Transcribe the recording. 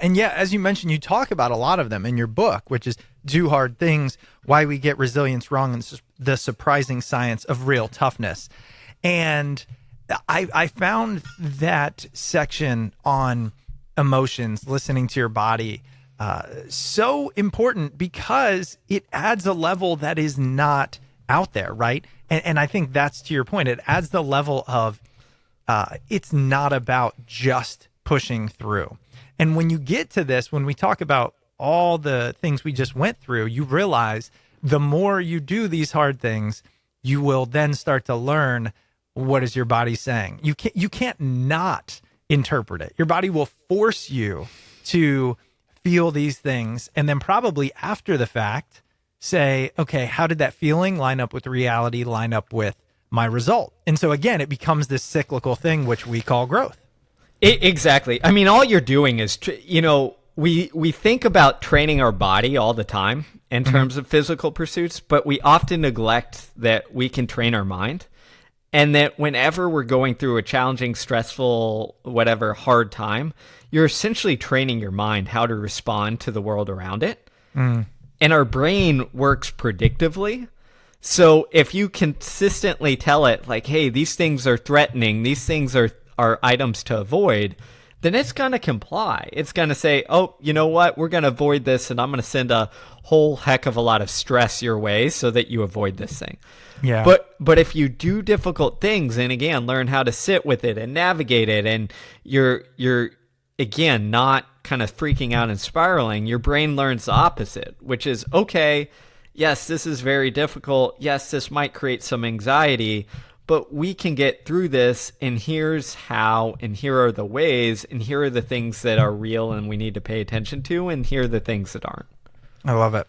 And yeah, as you mentioned, you talk about a lot of them in your book, which is Do Hard Things, Why We Get Resilience Wrong, and the Surprising Science of Real Toughness. And I found that section on emotions, listening to your body, so important because it adds a level that is not out there, right? And I think that's to your point. It adds the level of it's not about just pushing through. And when you get to this, when we talk about all the things we just went through, you realize the more you do these hard things, you will then start to learn what is your body saying. You can't not interpret it. Your body will force you to feel these things, and then probably after the fact say, okay, how did that feeling line up with reality, line up with my result? And so again, it becomes this cyclical thing, which we call growth. Exactly. I mean, all you're doing is, we think about training our body all the time in terms of physical pursuits, but we often neglect that we can train our mind. And that whenever we're going through a challenging, stressful, whatever, hard time, you're essentially training your mind how to respond to the world around it. And our brain works predictively. So if you consistently tell it like, hey, these things are threatening, these things are items to avoid, then it's going to comply. It's going to say, oh, you know what? We're going to avoid this, and I'm going to send a whole heck of a lot of stress your way so that you avoid this thing. Yeah. But if you do difficult things and again learn how to sit with it and navigate it, and you're again not kind of freaking out and spiraling, your brain learns the opposite, which is, okay, yes, this is very difficult. Yes, this might create some anxiety, but we can get through this, and here's how, and here are the ways, and here are the things that are real and we need to pay attention to, and here are the things that aren't. I love it.